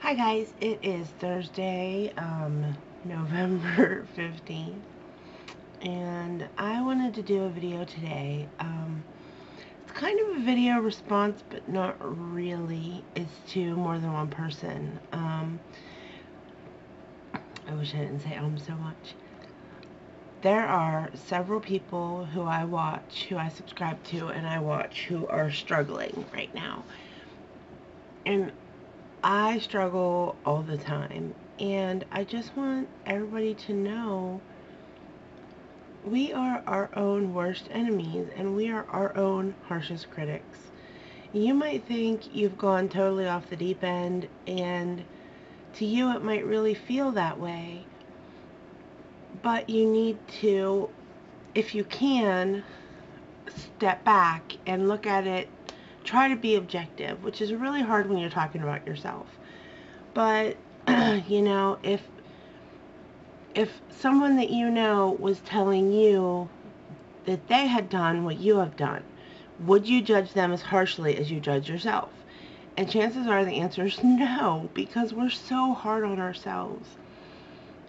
Hi guys, it is Thursday, November 15th, and I wanted to do a video today. It's kind of a video response, but not really. It's to more than one person. I wish I didn't say so much. There are several people who I watch, who I subscribe to, and I watch who are struggling right now. And I struggle all the time, and I just want everybody to know we are our own worst enemies and we are our own harshest critics. You might think you've gone totally off the deep end, and to you it might really feel that way, but you need to, if you can, step back and look at it, try to be objective, which is really hard when you're talking about yourself. But if someone that you know was telling you that they had done what you have done, would you judge them as harshly as you judge yourself? And chances are the answer is no, because we're so hard on ourselves.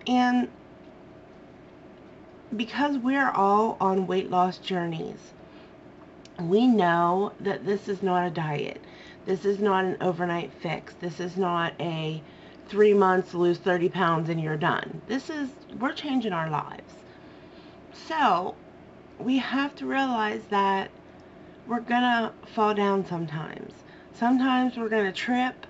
And because we're all on weight loss journeys, we know that this is not a diet. This is not an overnight fix. This is not a 3 months, lose 30 pounds and you're done. We're changing our lives. So we have to realize that we're gonna fall down sometimes. Sometimes we're gonna trip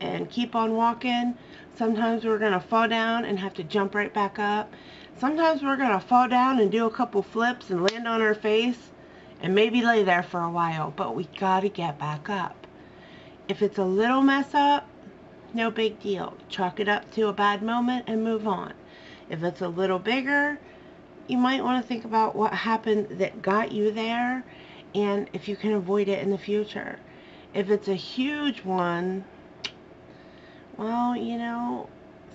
and keep on walking. Sometimes we're gonna fall down and have to jump right back up. Sometimes we're gonna fall down and do a couple flips and land on our face and maybe lay there for a while, but we gotta get back up. If it's a little mess up, no big deal. Chalk it up to a bad moment and move on. If it's a little bigger, you might want to think about what happened that got you there and if you can avoid it in the future. If it's a huge one, well,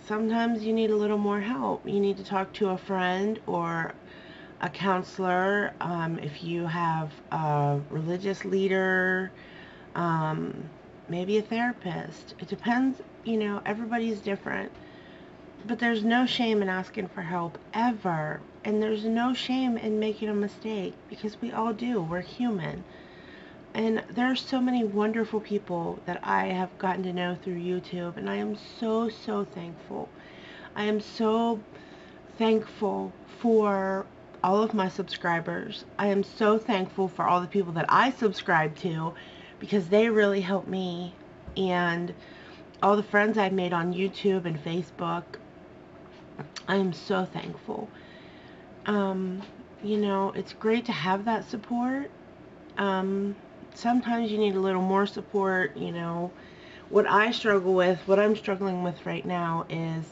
sometimes you need a little more help. You need to talk to a friend or a counselor, if you have a religious leader, maybe a therapist. It depends, everybody's different. But there's no shame in asking for help, ever. And there's no shame in making a mistake, because we all do. We're human. And there are so many wonderful people that I have gotten to know through YouTube, and I am so, so thankful. I am so thankful for all of my subscribers. I am so thankful for all the people that I subscribe to, because they really help me, and all the friends I've made on YouTube and Facebook. I am so thankful. It's great to have that support. Sometimes you need a little more support. What I'm struggling with right now is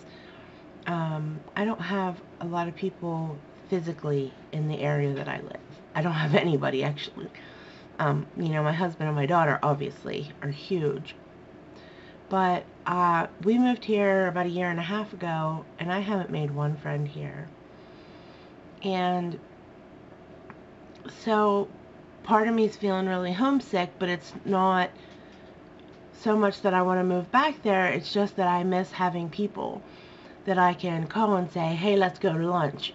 I don't have a lot of people physically in the area that I live. I don't have anybody, actually. My husband and my daughter obviously are huge. But we moved here about a year and a half ago, and I haven't made one friend here. And so part of me is feeling really homesick, but it's not so much that I want to move back there. It's just that I miss having people that I can call and say, hey, let's go to lunch,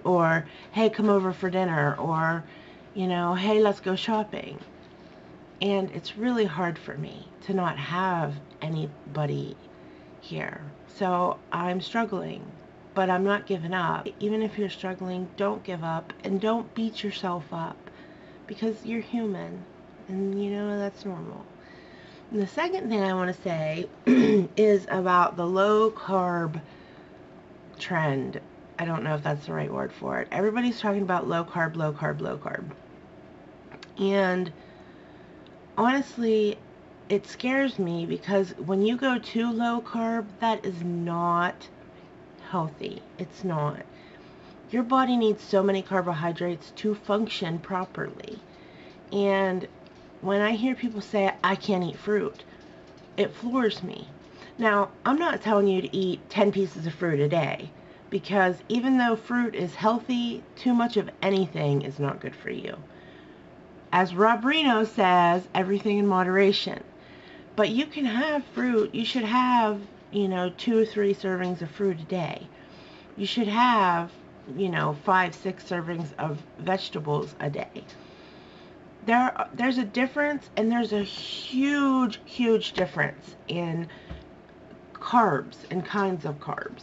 or hey, come over for dinner, or hey, let's go shopping. And it's really hard for me to not have anybody here. So I'm struggling, but I'm not giving up. Even if you're struggling, don't give up, and don't beat yourself up, because you're human, and that's normal. And the second thing I want to say is about the low carb trend. I don't know if that's the right word for it. Everybody's talking about low carb, low carb, low carb. And honestly, it scares me, because when you go too low carb, that is not healthy. It's not. Your body needs so many carbohydrates to function properly. And when I hear people say, I can't eat fruit, it floors me. Now, I'm not telling you to eat 10 pieces of fruit a day, because even though fruit is healthy, too much of anything is not good for you. As Rob Reno says, everything in moderation. But you can have fruit. You should have, 2 or 3 servings of fruit a day. You should have, 5, 6 servings of vegetables a day. There's a difference, and there's a huge, huge difference in carbs and kinds of carbs.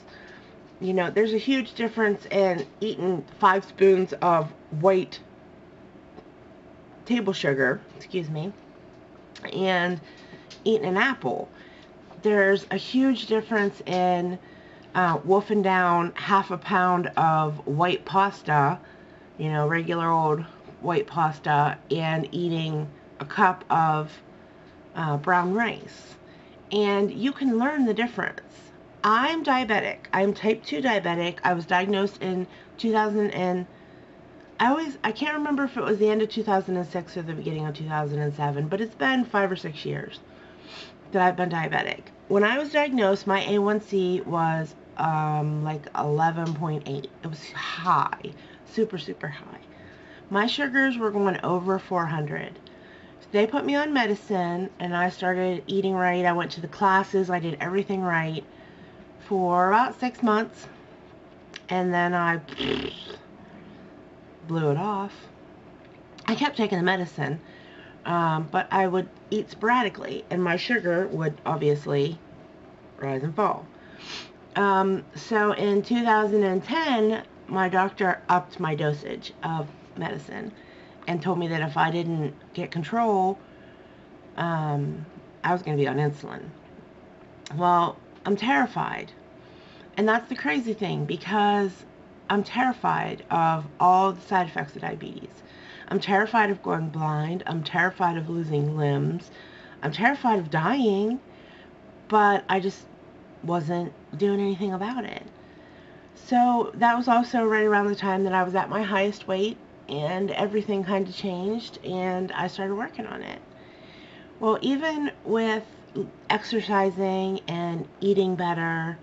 There's a huge difference in eating 5 spoons of white table sugar, and eating an apple. There's a huge difference in wolfing down half a pound of white pasta, regular old white pasta, and eating a cup of brown rice. And you can learn the difference. I'm diabetic. I'm type 2 diabetic. I was diagnosed in 2000 and I can't remember if it was the end of 2006 or the beginning of 2007, but it's been 5 or 6 years that I've been diabetic. When I was diagnosed, my A1C was like 11.8. It was high, super, super high. My sugars were going over 400. They put me on medicine, and I started eating right. I went to the classes. I did everything right for about 6 months, and then I blew it off. I kept taking the medicine, but I would eat sporadically, and my sugar would obviously rise and fall. So in 2010, my doctor upped my dosage of medicine and told me that if I didn't get control, I was going to be on insulin. Well, I'm terrified. And that's the crazy thing, because I'm terrified of all the side effects of diabetes. I'm terrified of going blind. I'm terrified of losing limbs. I'm terrified of dying, but I just wasn't doing anything about it. So that was also right around the time that I was at my highest weight, and everything kind of changed, and I started working on it. Well, even with exercising and eating better,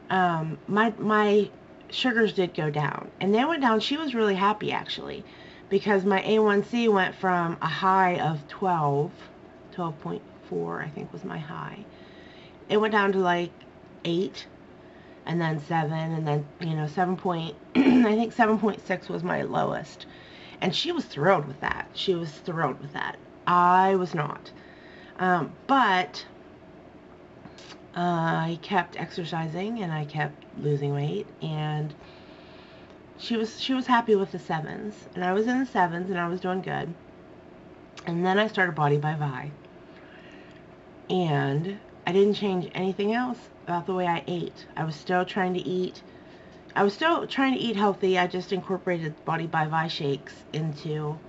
my sugars did go down, and they went down. She was really happy, actually, because my A1C went from a high of 12.4, I think was my high. It went down to like 8, and then 7, and then 7 point, I think 7.6 was my lowest. And she was thrilled with that. She was thrilled with that. I was not. But I kept exercising, and I kept losing weight, and she was happy with the 7s, and I was in the 7s, and I was doing good. And then I started Body by Vi, and I didn't change anything else about the way I ate. I was still trying to eat healthy. I just incorporated Body by Vi shakes into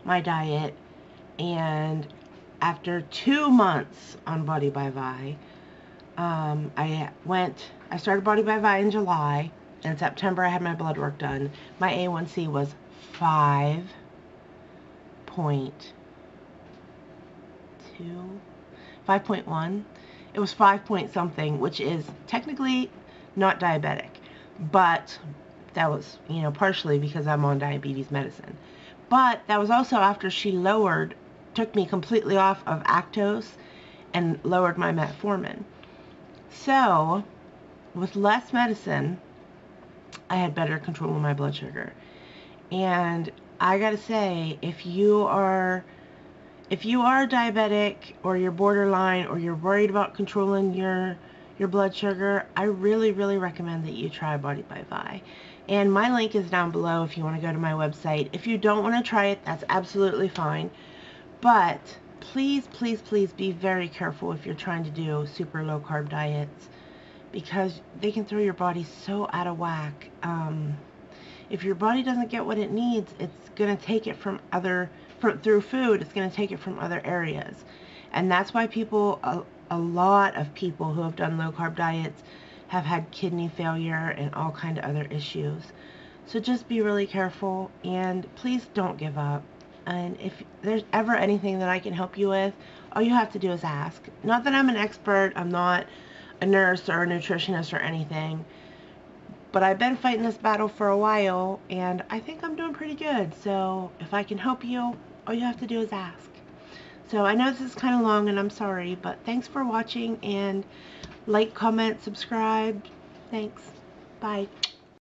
my diet, and after 2 months on Body by Vi, I started Body by Vi in July. In September, I had my blood work done. My A1C was 5.1. It was 5 point something, which is technically not diabetic, but that was, partially because I'm on diabetes medicine. But that was also after she took me completely off of Actos and lowered my metformin. So, with less medicine, I had better control of my blood sugar. And I gotta say, if you are diabetic, or you're borderline, or you're worried about controlling your blood sugar, I really, really recommend that you try Body by Vi. And my link is down below if you want to go to my website. If you don't want to try it, that's absolutely fine. But please, please, please be very careful if you're trying to do super low carb diets, because they can throw your body so out of whack. If your body doesn't get what it needs, it's going to take it through food. It's going to take it from other areas. And that's why a lot of people who have done low carb diets have had kidney failure and all kind of other issues. So just be really careful, and please don't give up. And if there's ever anything that I can help you with, all you have to do is ask. Not that I'm an expert. I'm not a nurse or a nutritionist or anything, but I've been fighting this battle for a while, and I think I'm doing pretty good. So if I can help you, all you have to do is ask. So I know this is kind of long and I'm sorry, but thanks for watching, and like, comment, subscribe. Thanks. Bye.